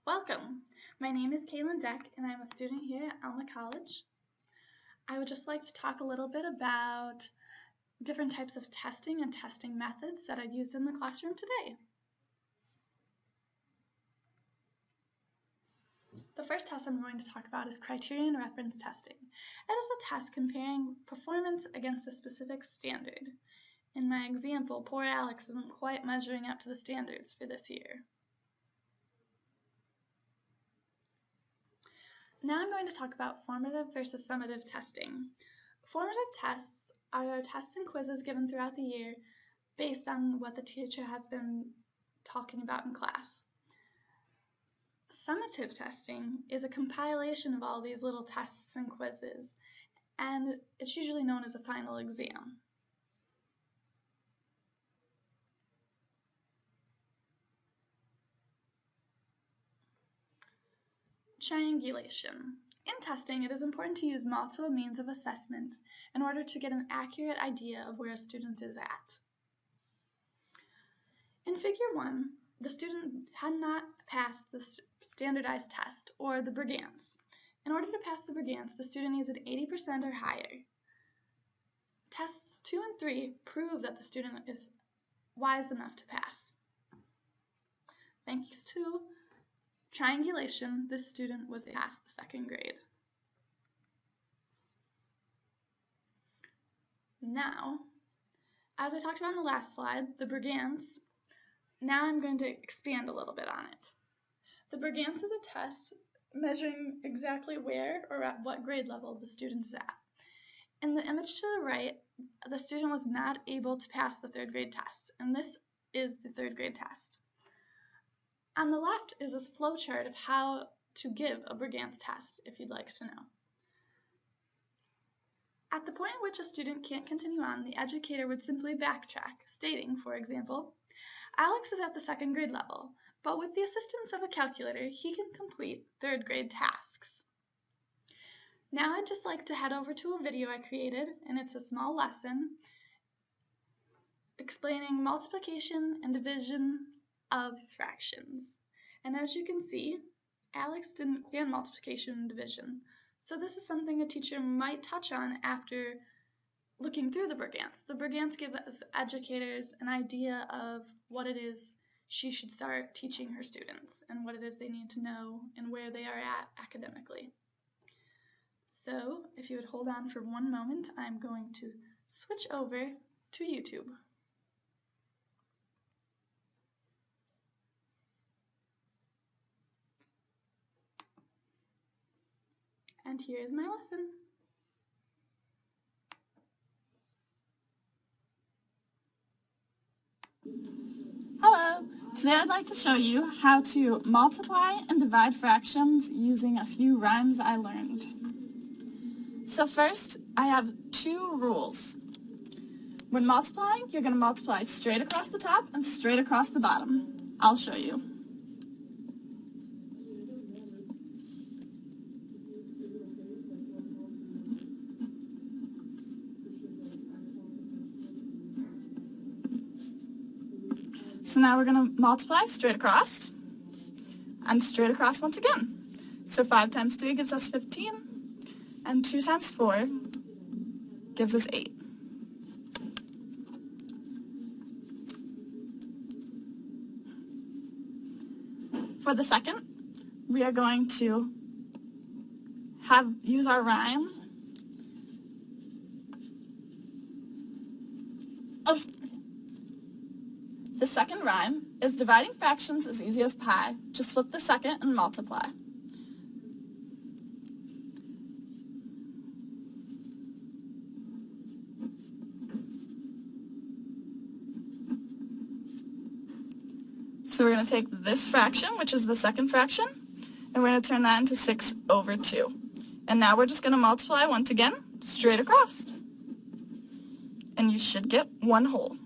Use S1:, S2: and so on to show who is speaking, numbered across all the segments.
S1: Welcome! My name is Kaylin Deck and I'm a student here at Alma College. I would just like to talk a little bit about different types of testing and testing methods that I've used in the classroom today. The first test I'm going to talk about is criterion reference testing. It is a test comparing performance against a specific standard. In my example, poor Alex isn't quite measuring up to the standards for this year. Now I'm going to talk about formative versus summative testing. Formative tests are tests and quizzes given throughout the year based on what the teacher has been talking about in class. Summative testing is a compilation of all these little tests and quizzes, and it's usually known as a final exam. Triangulation. In testing, it is important to use multiple means of assessment in order to get an accurate idea of where a student is at. In Figure 1, the student had not passed the standardized test, or the Brigance. In order to pass the Brigance, the student needs an 80% or higher. Tests 2 and 3 prove that the student is wise enough to pass. Thanks to triangulation, this student was past the second grade. Now, as I talked about in the last slide, the Brigance, now I'm going to expand a little bit on it. The Brigance is a test measuring exactly where or at what grade level the student is at. In the image to the right, the student was not able to pass the third grade test, and this is the third grade test. On the left is this flowchart of how to give a Brigance test, if you'd like to know. At the point at which a student can't continue on, the educator would simply backtrack, stating, for example, Alex is at the second grade level, but with the assistance of a calculator, he can complete third grade tasks. Now I'd just like to head over to a video I created, and it's a small lesson explaining multiplication and division of fractions. And as you can see, Alex didn't understand multiplication and division. So this is something a teacher might touch on after looking through the Brigance. The Brigance gives us educators an idea of what it is she should start teaching her students and what it is they need to know and where they are at academically. So if you would hold on for one moment, I'm going to switch over to YouTube. And here is my lesson.
S2: Hello! Today I'd like to show you how to multiply and divide fractions using a few rhymes I learned. So first, I have two rules. When multiplying, you're going to multiply straight across the top and straight across the bottom. I'll show you. So now we're going to multiply straight across and straight across once again. So 5 times 3 gives us 15, and 2 times 4 gives us 8. For the second, we are going to use our rhyme. The second rhyme is dividing fractions as easy as pie. Just flip the second and multiply. So we're going to take this fraction, which is the second fraction, and we're going to turn that into 6 over 2. And now we're just going to multiply once again, straight across. And you should get one whole.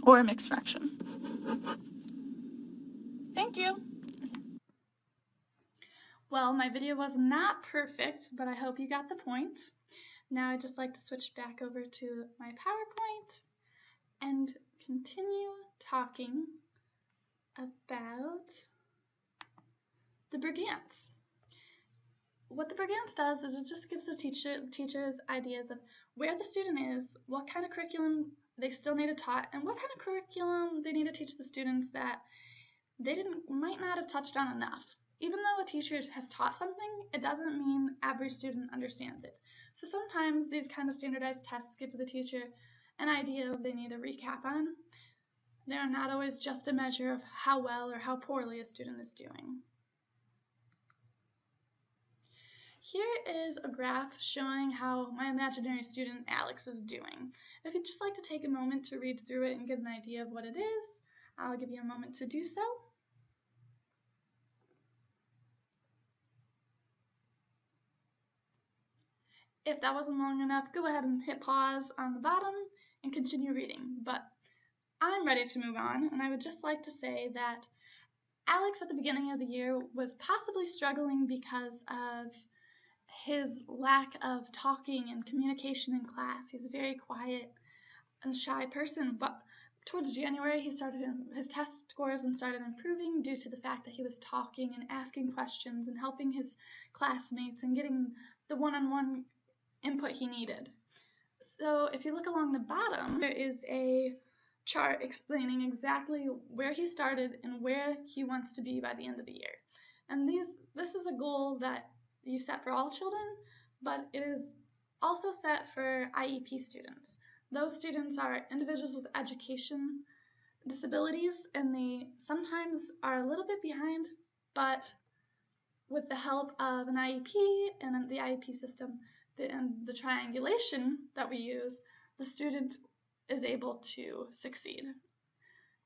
S2: Or a mixed fraction. Thank you.
S1: Well, my video was not perfect, but I hope you got the point. Now I'd just like to switch back over to my PowerPoint. and continue talking about the Brigance. What the Brigance does is it just gives the teachers ideas of where the student is, what kind of curriculum they still need to taught, and what kind of curriculum they need to teach the students that they might not have touched on enough. Even though a teacher has taught something, it doesn't mean every student understands it. So sometimes these kind of standardized tests give the teacher an idea of what they need to recap on. They are not always just a measure of how well or how poorly a student is doing. Here is a graph showing how my imaginary student Alex is doing. If you'd just like to take a moment to read through it and get an idea of what it is, I'll give you a moment to do so. If that wasn't long enough, go ahead and hit pause on the bottom and continue reading. But I'm ready to move on, and I would just like to say that Alex at the beginning of the year was possibly struggling because of his lack of talking and communication in class. He's a very quiet and shy person, but towards January he started his test scores and started improving due to the fact that he was talking and asking questions and helping his classmates and getting the one-on-one input he needed. So if you look along the bottom, there is a chart explaining exactly where he started and where he wants to be by the end of the year. And this is a goal that you set for all children, but it is also set for IEP students. Those students are individuals with education disabilities, and they sometimes are a little bit behind, but with the help of an IEP and the IEP system and the triangulation that we use, the student is able to succeed.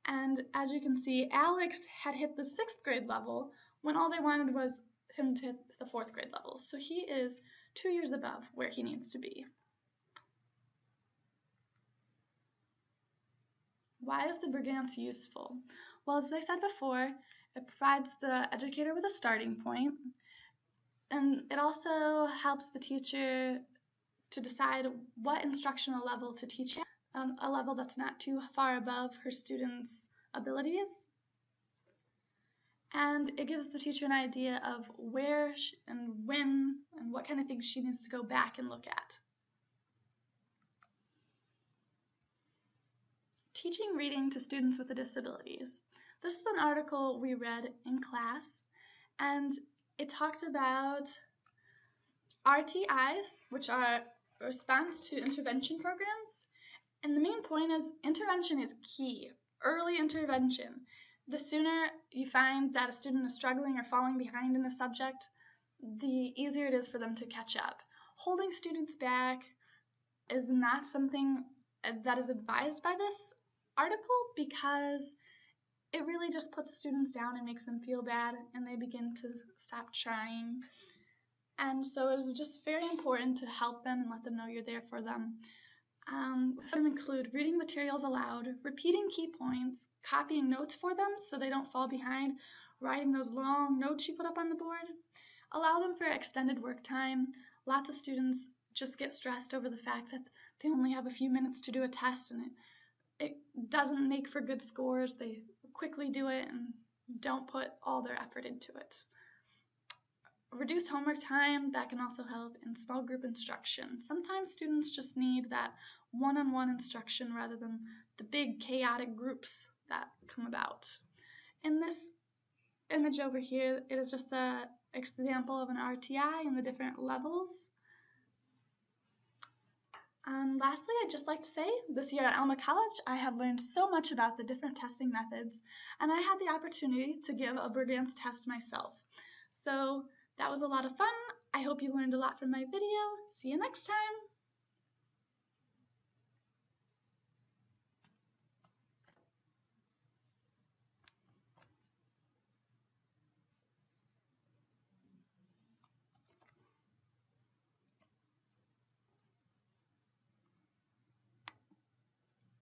S1: And as you can see, Alex had hit the 6th grade level when all they wanted was him to hit the 4th grade level. So he is 2 years above where he needs to be. Why is the Brigance useful? Well, as I said before, it provides the educator with a starting point, and it also helps the teacher to decide what instructional level to teach at, a level that's not too far above her students' abilities. And it gives the teacher an idea of where and when and what kind of things she needs to go back and look at. Teaching reading to students with disabilities. This is an article we read in class, and it talked about RTIs, which are response to intervention programs. And the main point is intervention is key, early intervention. The sooner you find that a student is struggling or falling behind in a subject, the easier it is for them to catch up. Holding students back is not something that is advised by this article because it really just puts students down and makes them feel bad, and they begin to stop trying. And so it is just very important to help them and let them know you're there for them. Some include reading materials aloud, repeating key points, copying notes for them so they don't fall behind, writing those long notes you put up on the board. Allow them for extended work time. Lots of students just get stressed over the fact that they only have a few minutes to do a test, and it doesn't make for good scores. They quickly do it and don't put all their effort into it. Reduce homework time, that can also help, in small group instruction. Sometimes students just need that one-on-one instruction rather than the big chaotic groups that come about. In this image over here, it is just an example of an RTI and the different levels. Lastly, I'd just like to say, this year at Alma College, I have learned so much about the different testing methods, and I had the opportunity to give a Brigance test myself. So that was a lot of fun. I hope you learned a lot from my video. See you next time.